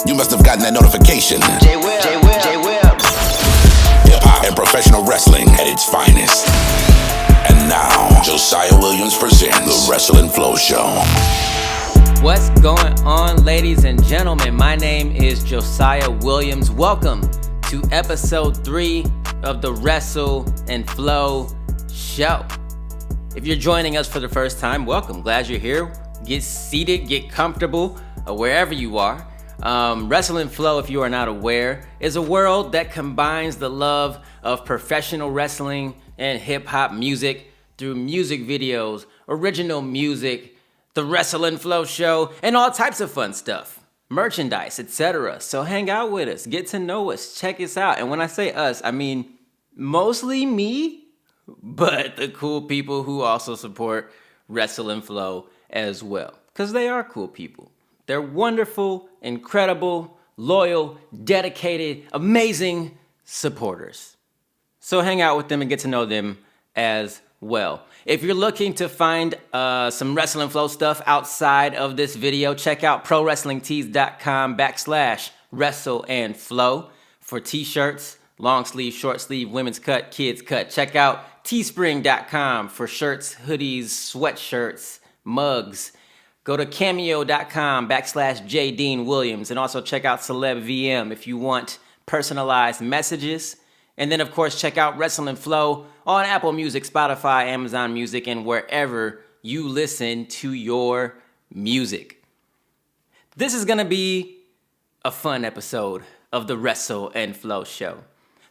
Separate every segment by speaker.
Speaker 1: You must have gotten that notification.
Speaker 2: JWill.
Speaker 1: Hip-hop and professional wrestling at its finest. And now, Josiah Williams presents the Wrestle and Flow Show.
Speaker 2: What's going on, ladies and gentlemen? My name is Josiah Williams. Welcome to episode 3 of the Wrestle and Flow Show. If you're joining us for the first time, welcome. Glad you're here. Get seated, get comfortable, wherever you are. Wrestle and Flow, if you are not aware, is a world that combines the love of professional wrestling and hip-hop music through music videos, original music, the Wrestle and Flow Show, and all types of fun stuff, merchandise, etc. So hang out with us, get to know us, check us out. And when I say us, I mean mostly me, but the cool people who also support Wrestle and Flow as well, because they are cool people. They're wonderful, incredible, loyal, dedicated, amazing supporters. So hang out with them and get to know them as well. If you're looking to find some Wrestle and Flow stuff outside of this video, check out prowrestlingtees.com/Wrestle and Flow for t-shirts, long sleeve, short sleeve, women's cut, kids cut. Check out teespring.com for shirts, hoodies, sweatshirts, mugs. Go to cameo.com/JDeanWilliams and also check out CelebVM if you want personalized messages. And then, of course, check out Wrestle and Flow on Apple Music, Spotify, Amazon Music, and wherever you listen to your music. This is going to be a fun episode of the Wrestle and Flow Show.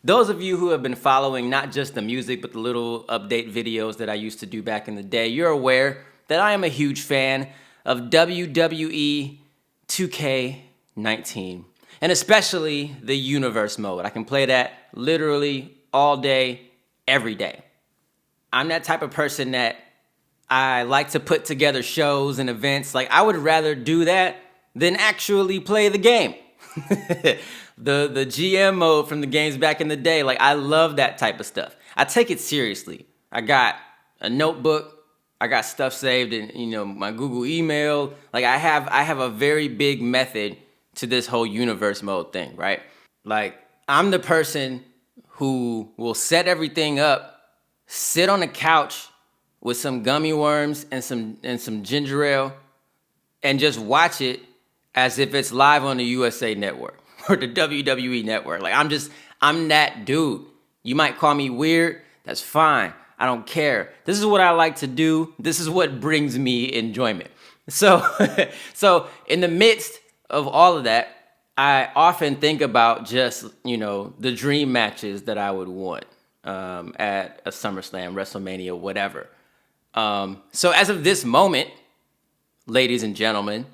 Speaker 2: Those of you who have been following not just the music, but the little update videos that I used to do back in the day, you're aware that I am a huge fan of WWE 2K19, and especially the Universe mode. I can play that literally all day, every day. I'm that type of person that I like to put together shows and events. Like, I would rather do that than actually play the game. The GM mode from the games back in the day, like, I love that type of stuff. I take it seriously. I got a notebook. I got stuff saved in, my Google email. Like, I have a very big method to this whole universe mode thing, right? Like, I'm the person who will set everything up, sit on the couch with some gummy worms and some ginger ale, and just watch it as if it's live on the USA Network or the WWE Network. Like, I'm that dude. You might call me weird. That's fine. I don't care. This is what I like to do. This is what brings me enjoyment. So in the midst of all of that, I often think about just, the dream matches that I would want at a SummerSlam, Wrestlemania, whatever. So as of this moment, ladies and gentlemen,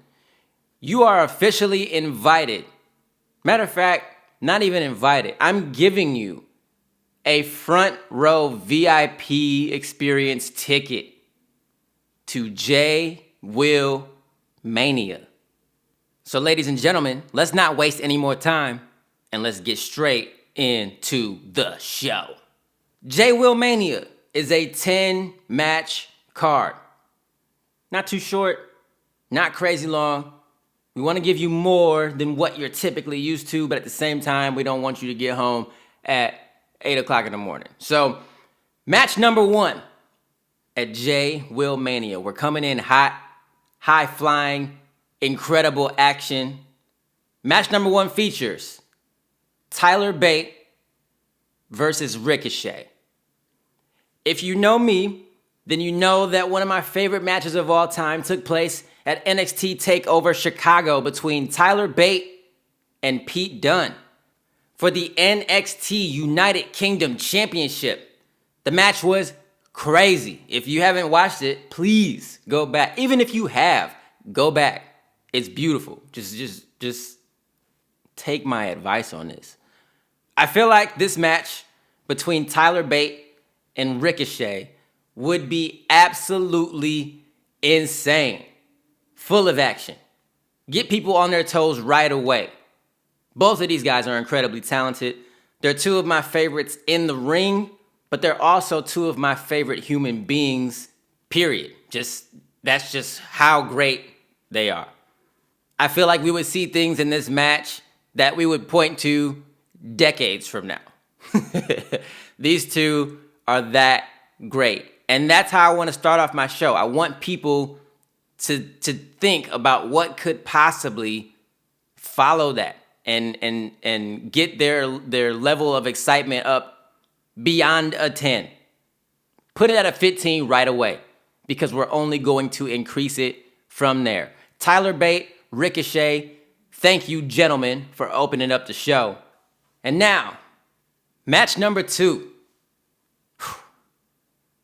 Speaker 2: you are officially invited. Matter of fact, not even invited. I'm giving you a front row VIP experience ticket to JWILLMANIA. So ladies and gentlemen, let's not waste any more time and let's get straight into the show. JWILLMANIA is a 10-match card. Not too short, not crazy long. We want to give you more than what you're typically used to, but at the same time, we don't want you to get home at 8 o'clock in the morning. So, match number 1 at JWILLMANIA. We're coming in hot, high-flying, incredible action. Match number 1 features Tyler Bate versus Ricochet. If you know me, then you know that one of my favorite matches of all time took place at NXT TakeOver Chicago between Tyler Bate and Pete Dunne for the NXT United Kingdom Championship. The match was crazy. If you haven't watched it, please go back. Even if you have, go back. It's beautiful. Just take my advice on this. I feel like this match between Tyler Bate and Ricochet would be absolutely insane. Full of action. Get people on their toes right away. Both of these guys are incredibly talented. They're two of my favorites in the ring, but they're also two of my favorite human beings, period. That's just how great they are. I feel like we would see things in this match that we would point to decades from now. These two are that great. And that's how I want to start off my show. I want people to think about what could possibly follow that and get their level of excitement up beyond a 10. Put it at a 15 right away, because we're only going to increase it from there. Tyler Bate, Ricochet, thank you, gentlemen, for opening up the show. And now, match number 2.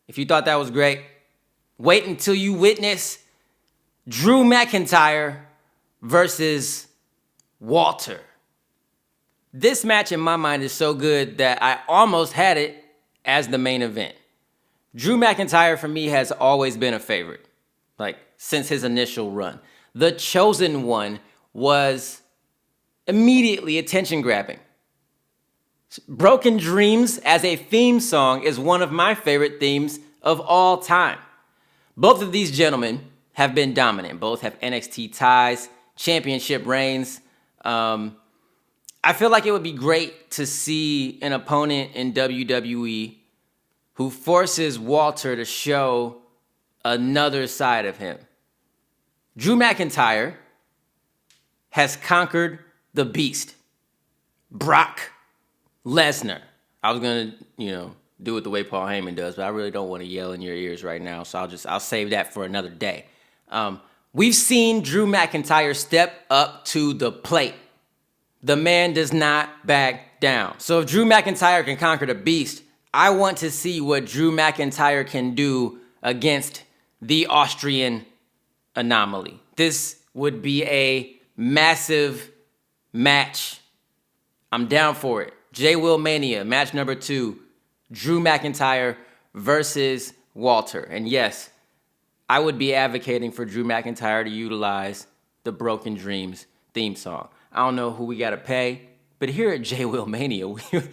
Speaker 2: If you thought that was great, wait until you witness Drew McIntyre versus Walter. This match in my mind is so good that I almost had it as the main event. Drew McIntyre for me has always been a favorite, like since his initial run. The Chosen One was immediately attention grabbing. Broken Dreams as a theme song is one of my favorite themes of all time. Both of these gentlemen have been dominant. Both have NXT ties, championship reigns. I feel like it would be great to see an opponent in WWE who forces Walter to show another side of him. Drew McIntyre has conquered the Beast, Brock Lesnar. I was gonna, do it the way Paul Heyman does, but I really don't want to yell in your ears right now, so I'll save that for another day. We've seen Drew McIntyre step up to the plate. The man does not back down. So if Drew McIntyre can conquer the Beast, I want to see what Drew McIntyre can do against the Austrian Anomaly. This would be a massive match. I'm down for it. JWILLMANIA, match number 2. Drew McIntyre versus Walter. And yes, I would be advocating for Drew McIntyre to utilize the Broken Dreams theme song. I don't know who we got to pay, but here at JWILLMANIA,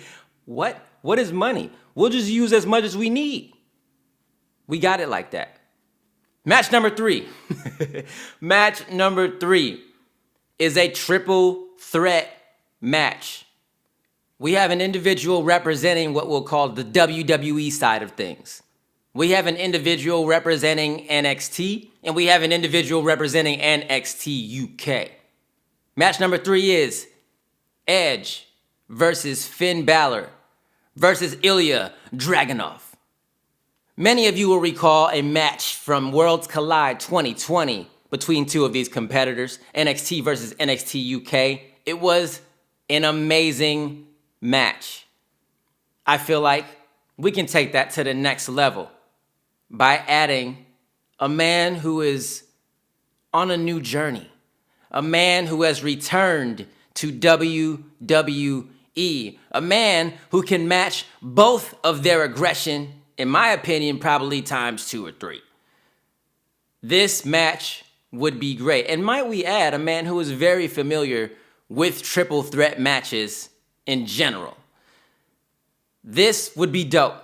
Speaker 2: what is money? We'll just use as much as we need. We got it like that. Match number 3. Match number 3 is a triple threat match. We have an individual representing what we'll call the WWE side of things. We have an individual representing NXT, and we have an individual representing NXT UK. Match number 3 is Edge versus Finn Balor versus Ilya Dragunov. Many of you will recall a match from Worlds Collide 2020 between two of these competitors, NXT versus NXT UK. It was an amazing match. I feel like we can take that to the next level by adding a man who is on a new journey, a man who has returned to WWE, a man who can match both of their aggression, in my opinion, probably times 2 or 3. This match would be great. And might we add, a man who is very familiar with triple threat matches in general. This would be dope.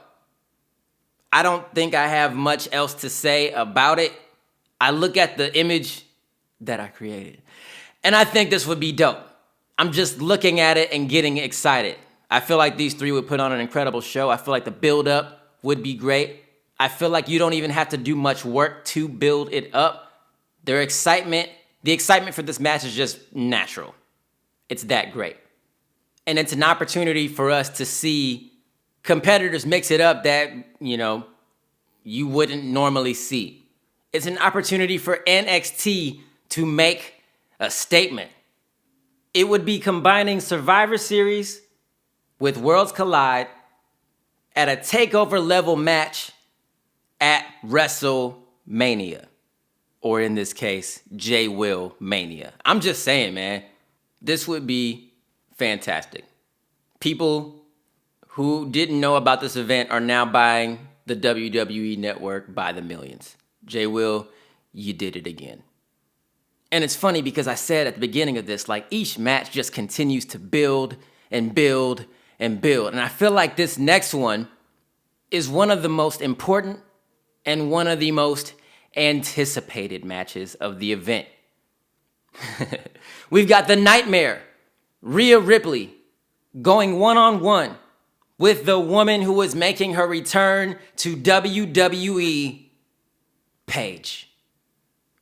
Speaker 2: I don't think I have much else to say about it. I look at the image that I created, and I think this would be dope. I'm just looking at it and getting excited. I feel like these 3 would put on an incredible show. I feel like the build-up would be great. I feel like you don't even have to do much work to build it up. The excitement for this match is just natural. It's that great. And it's an opportunity for us to see competitors mix it up that, you wouldn't normally see. It's an opportunity for NXT to make a statement. It would be combining Survivor Series with Worlds Collide at a takeover level match at WrestleMania. Or in this case, JWILLMANIA. I'm just saying, man, this would be fantastic. People who didn't know about this event are now buying the WWE Network by the millions. JWill, you did it again. And it's funny because I said at the beginning of this, like, each match just continues to build and build and build. And I feel like this next one is one of the most important and one of the most anticipated matches of the event. We've got the Nightmare, Rhea Ripley, going one-on-one with the woman who is making her return to WWE, Paige.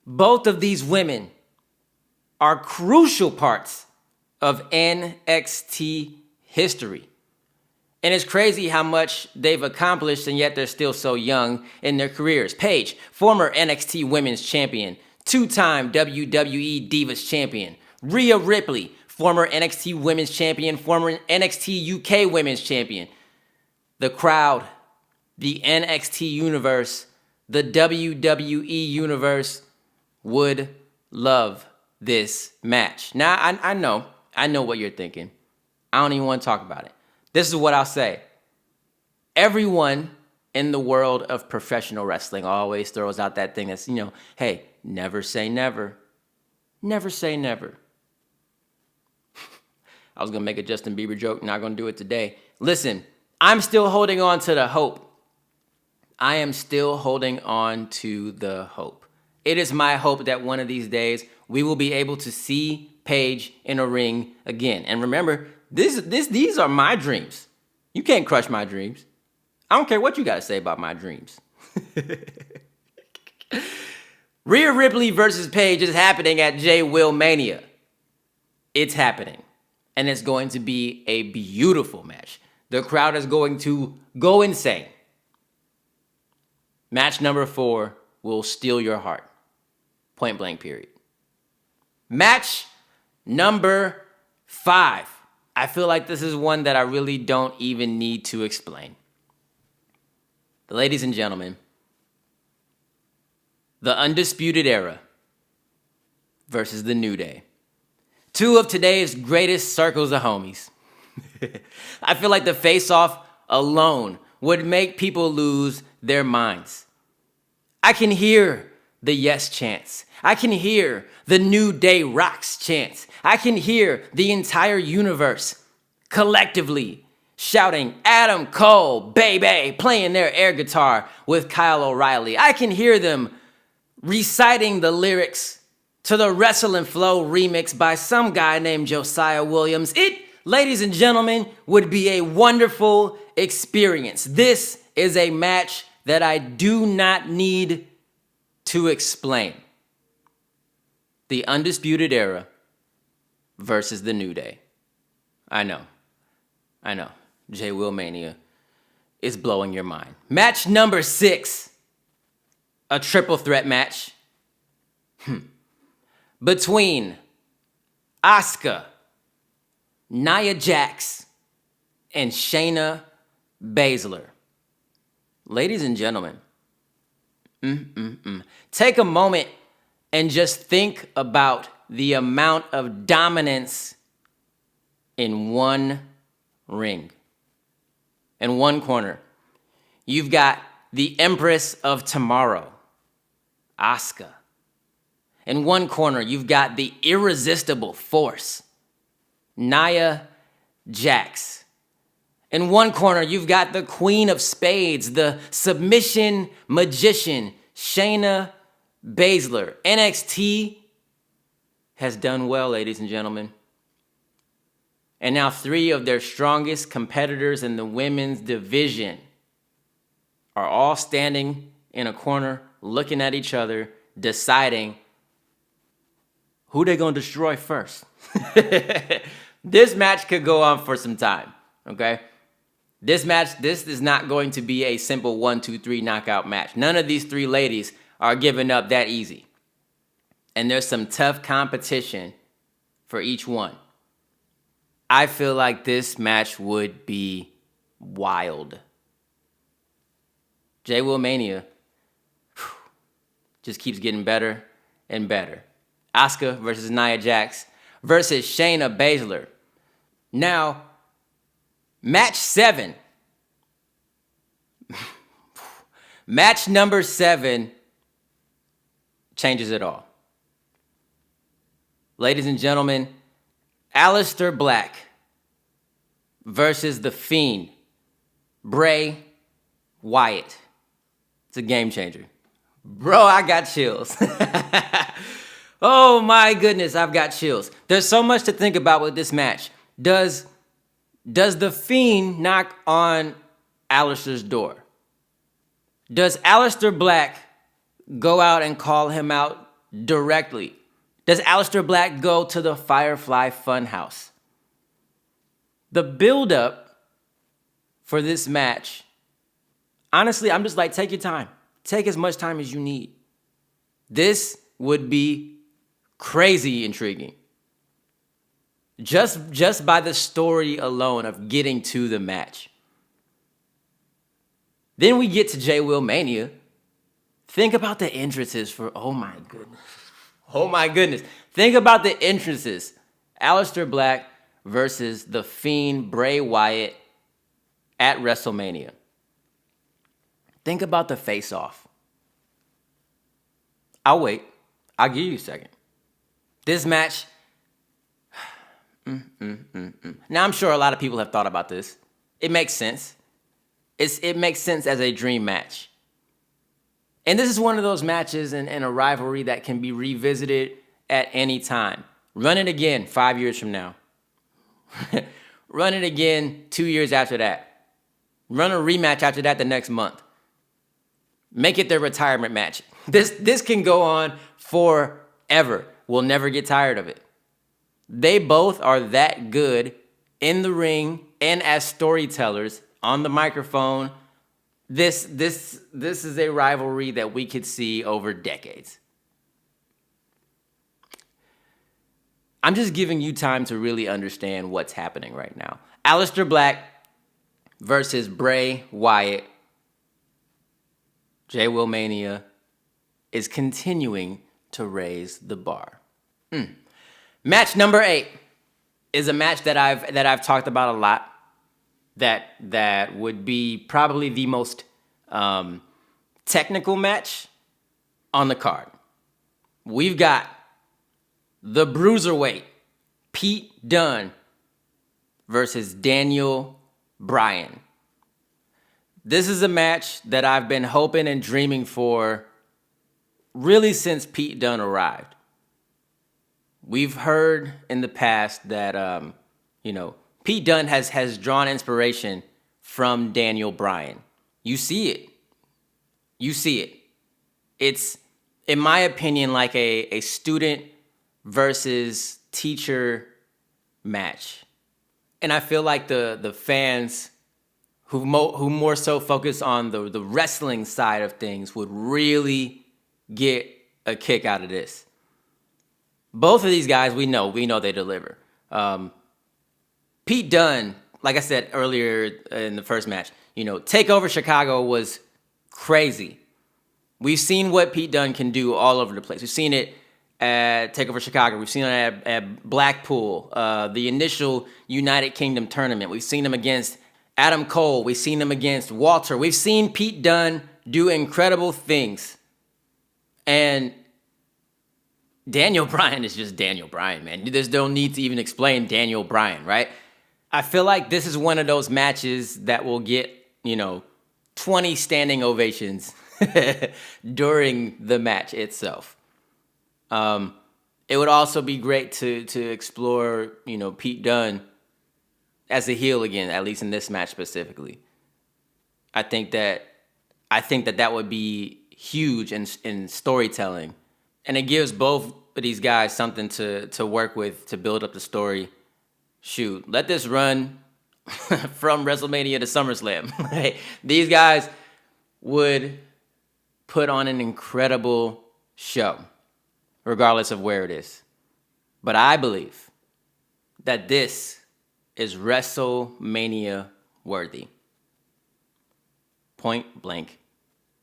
Speaker 2: Both of these women are crucial parts of NXT history. And it's crazy how much they've accomplished, and yet they're still so young in their careers. Paige, former NXT Women's Champion, two-time WWE Divas Champion. Rhea Ripley, former NXT Women's Champion, former NXT UK Women's Champion. The crowd, the NXT universe, the WWE universe would love this match. Now, I know what you're thinking. I don't even want to talk about it. This is what I'll say. Everyone in the world of professional wrestling always throws out that thing that's, hey, never say never. Never say never. I was going to make a Justin Bieber joke, not going to do it today. Listen, I'm still holding on to the hope. I am still holding on to the hope. It is my hope that one of these days we will be able to see Paige in a ring again. And remember, these are my dreams. You can't crush my dreams. I don't care what you got to say about my dreams. Rhea Ripley versus Paige is happening at JWILLMANIA. It's happening. And it's going to be a beautiful match. The crowd is going to go insane. Match number 4 will steal your heart. Point blank, period. Match number 5. I feel like this is one that I really don't even need to explain. Ladies and gentlemen, the Undisputed Era versus the New Day. Two of today's greatest circles of homies. I feel like the face-off alone would make people lose their minds. I can hear the yes chants. I can hear the New Day rocks chants. I can hear the entire universe collectively shouting Adam Cole, baby, playing their air guitar with Kyle O'Reilly. I can hear them reciting the lyrics to the Wrestle and Flow remix by some guy named Josiah Williams. It, ladies and gentlemen, would be a wonderful experience. This is a match that I do not need to explain. The Undisputed Era versus the New Day. I know. JWILLMANIA is blowing your mind. Match number 6. A triple threat match. Between Asuka, Nia Jax, and Shayna Baszler. Ladies and gentlemen, take a moment and just think about the amount of dominance in one ring. In one corner, you've got the Empress of Tomorrow, Asuka. In one corner, you've got the irresistible force, Nia Jax. In one corner, you've got the Queen of Spades, the submission magician, Shayna Baszler. NXT has done well, ladies and gentlemen. And now 3 of their strongest competitors in the women's division are all standing in a corner, looking at each other, deciding who they're going to destroy first. This match could go on for some time, okay? This is not going to be a simple 1, 2, 3 knockout match. None of these 3 ladies are giving up that easy. And there's some tough competition for each one. I feel like this match would be wild. JWILLMANIA just keeps getting better and better. Asuka versus Nia Jax versus Shayna Baszler. Now, match 7. Match number 7 changes it all. Ladies and gentlemen, Aleister Black versus The Fiend, Bray Wyatt. It's a game changer. Bro, I got chills. Oh my goodness, I've got chills. There's so much to think about with this match. Does the Fiend knock on Aleister's door? Does Aleister Black go out and call him out directly? Does Aleister Black go to the Firefly Funhouse? The build-up for this match, honestly, I'm just like, take your time. Take as much time as you need. This would be crazy intriguing. Just by the story alone of getting to the match. Then we get to JWILLMANIA. Think about the entrances for, oh my goodness. Oh my goodness. Think about the entrances. Aleister Black versus The Fiend, Bray Wyatt at WrestleMania. Think about the face-off. I'll wait. I'll give you a second. This match. Now, I'm sure a lot of people have thought about this. It makes sense. It makes sense as a dream match. And this is one of those matches in a rivalry that can be revisited at any time. Run it again 5 years from now. Run it again 2 years after that. Run a rematch after that the next month. Make it their retirement match. This can go on forever. We'll never get tired of it. They both are that good in the ring and as storytellers on the microphone. This is a rivalry that we could see over decades. I'm just giving you time to really understand what's happening right now. Aleister Black versus Bray Wyatt. JWILLMANIA is continuing to raise the bar. Match number 8 is a match that I've talked about a lot. That would be probably the most technical match on the card. We've got the Bruiserweight, Pete Dunne versus Daniel Bryan. This is a match that I've been hoping and dreaming for really since Pete Dunne arrived. We've heard in the past that, Pete Dunne has drawn inspiration from Daniel Bryan. You see it. You see it. It's, in my opinion, like a student versus teacher match. And I feel like the fans who more so focus on the wrestling side of things would really get a kick out of this. Both of these guys, we know they deliver. Pete Dunne, like I said earlier in the first match, TakeOver Chicago was crazy. We've seen what Pete Dunne can do all over the place. We've seen it at TakeOver Chicago. We've seen it at Blackpool, the initial United Kingdom tournament. We've seen him against Adam Cole. We've seen him against Walter. We've seen Pete Dunne do incredible things. And Daniel Bryan is just Daniel Bryan, man. There's no need to even explain Daniel Bryan, right? I feel like this is one of those matches that will get, 20 standing ovations during the match itself. It would also be great to explore, Pete Dunne as a heel again, at least in this match specifically. I think that would be huge in storytelling. And it gives both of these guys something to work with to build up the story. Shoot, let this run from WrestleMania to SummerSlam. These guys would put on an incredible show, regardless of where it is. But I believe that this is WrestleMania worthy. Point blank,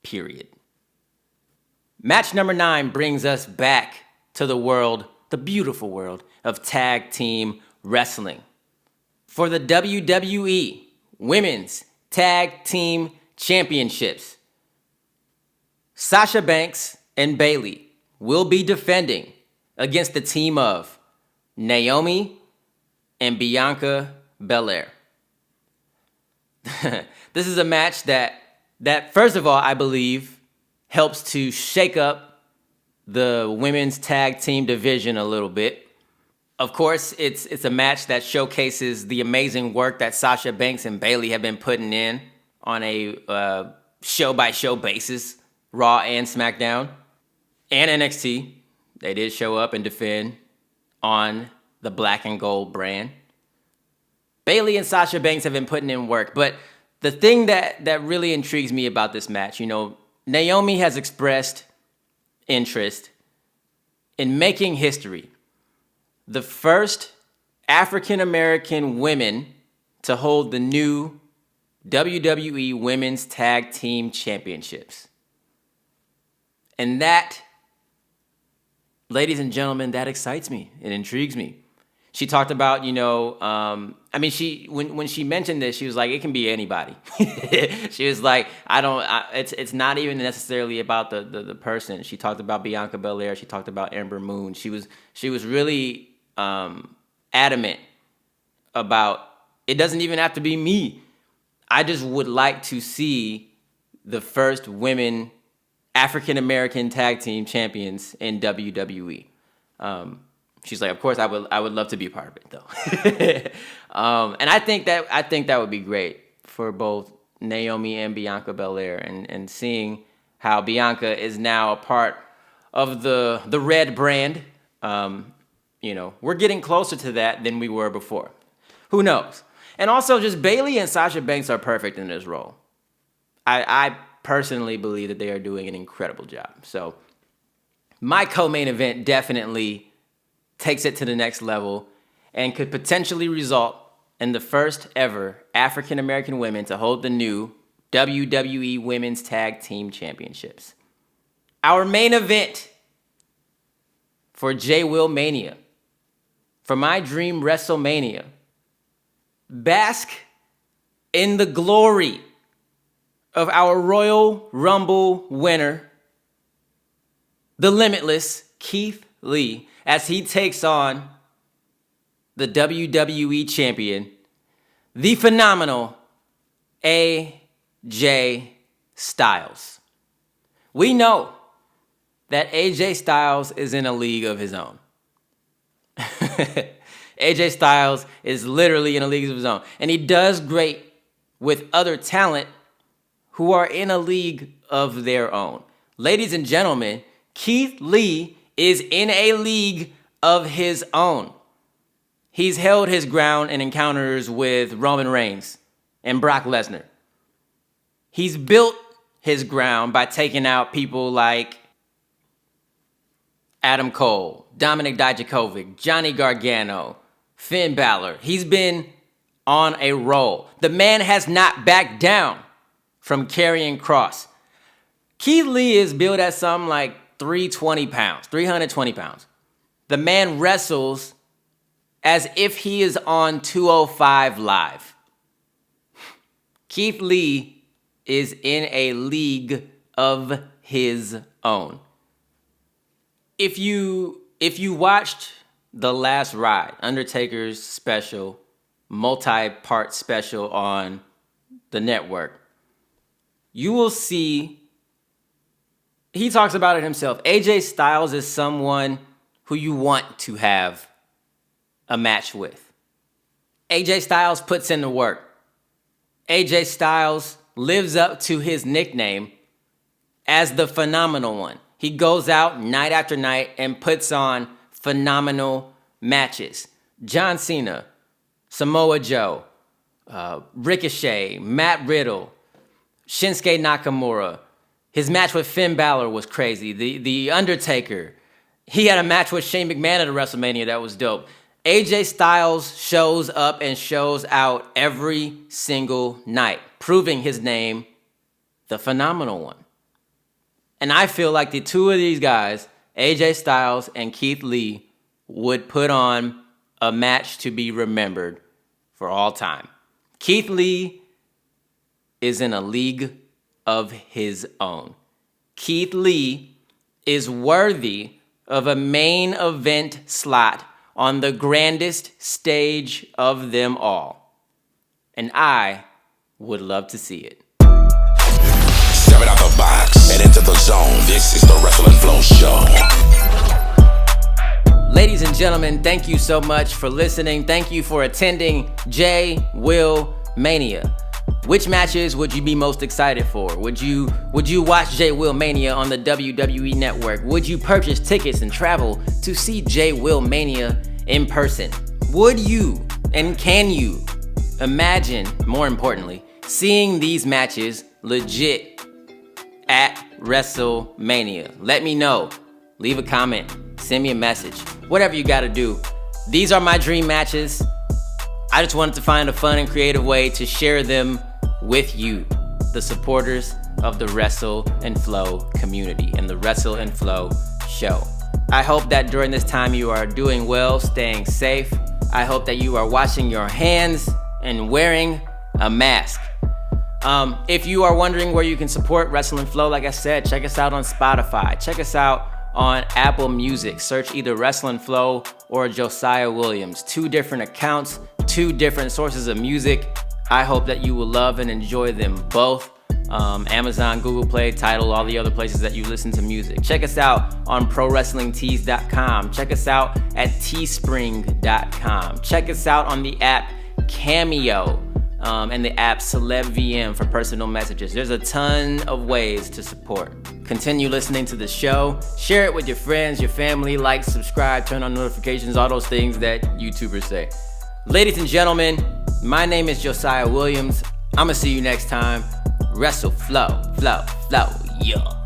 Speaker 2: period. Match number 9 brings us back to the world, the beautiful world of tag team wrestling. For the WWE Women's Tag Team Championships, Sasha Banks and Bayley will be defending against the team of Naomi and Bianca Belair. This is a match that first of all, I believe, helps to shake up the women's tag team division a little bit. Of course, it's a match that showcases the amazing work that Sasha Banks and Bayley have been putting in on a show-by-show basis, Raw and SmackDown, and NXT. They did show up and defend on the black and gold brand. Bayley and Sasha Banks have been putting in work, but the thing that really intrigues me about this match, Naomi has expressed interest in making history. The first African-American women to hold the new WWE Women's Tag Team Championships. And that, ladies and gentlemen, that excites me. It intrigues me. She talked about, when she mentioned this, she was like, it can be anybody. She was like, it's not even necessarily about the person. She talked about Bianca Belair. She talked about Ember Moon. She was really adamant about, it doesn't even have to be me. I just would like to see the first women African-American tag team champions in WWE. She's like, of course, I would love to be a part of it, though. And I think that would be great for both Naomi and Bianca Belair, and seeing how Bianca is now a part of the red brand. We're getting closer to that than we were before. Who knows? And also, just Bayley and Sasha Banks are perfect in this role. I personally believe that they are doing an incredible job. So my co-main event definitely takes it to the next level and could potentially result in the first ever African-American women to hold the new WWE Women's Tag Team Championships. Our main event for JWILLMANIA, for my dream Wrestlemania, bask in the glory of our Royal Rumble winner, the Limitless Keith Lee, as he takes on the WWE champion, the phenomenal AJ Styles. We know that AJ Styles is in a league of his own. AJ Styles is literally in a league of his own. And he does great with other talent who are in a league of their own. Ladies and gentlemen, Keith Lee is in a league of his own. He's held his ground in encounters with Roman Reigns and Brock Lesnar. He's built his ground by taking out people like Adam Cole, Dominic Dijakovic, Johnny Gargano, Finn Balor. He's been on a roll. The man has not backed down from carrying cross. Keith Lee is built at something like 320 pounds. The man wrestles as if he is on 205 Live. Keith Lee is in a league of his own. If you watched The Last Ride, Undertaker's special, multi-part special on the network, you will see, he talks about it himself. AJ Styles is someone who you want to have a match with. AJ Styles puts in the work. AJ Styles lives up to his nickname as the phenomenal one. He goes out night after night and puts on phenomenal matches. John Cena, Samoa Joe, Ricochet, Matt Riddle, Shinsuke Nakamura. His match with Finn Balor was crazy. The Undertaker. He had a match with Shane McMahon at a WrestleMania that was dope. AJ Styles shows up and shows out every single night, proving his name, the phenomenal one. And I feel like the two of these guys, AJ Styles and Keith Lee, would put on a match to be remembered for all time. Keith Lee is in a league of his own. Keith Lee is worthy of a main event slot on the grandest stage of them all. And I would love to see it.
Speaker 1: Step it out the box and into the zone. This is the Wrestle and Flow Flow Show.
Speaker 2: Ladies and gentlemen, thank you so much for listening. Thank you for attending JWILLMANIA. Which matches would you be most excited for? Would you watch JWILLMANIA on the WWE Network? Would you purchase tickets and travel to see JWILLMANIA in person? Would you and can you imagine, more importantly, seeing these matches legit at WrestleMania? Let me know. Leave a comment. Send me a message. Whatever you gotta do. These are my dream matches. I just wanted to find a fun and creative way to share them with you, the supporters of the Wrestle and Flow community and the Wrestle and Flow show. I hope that during this time you are doing well, staying safe. I hope that you are washing your hands and wearing a mask. If you are wondering where you can support Wrestle and Flow, like I said, check us out on Spotify. Check us out on Apple Music. Search either Wrestle and Flow or Josiah Williams. 2 different accounts, 2 different sources of music. I hope that you will love and enjoy them both. Amazon, Google Play, Tidal, all the other places that you listen to music. Check us out on ProWrestlingTees.com. Check us out at Teespring.com. Check us out on the app Cameo and the app CelebVM for personal messages. There's a ton of ways to support. Continue listening to the show. Share it with your friends, your family. Like, subscribe, turn on notifications, all those things that YouTubers say. Ladies and gentlemen, my name is Josiah Williams. I'm gonna see you next time. Wrestle, flow, flow, flow, yeah.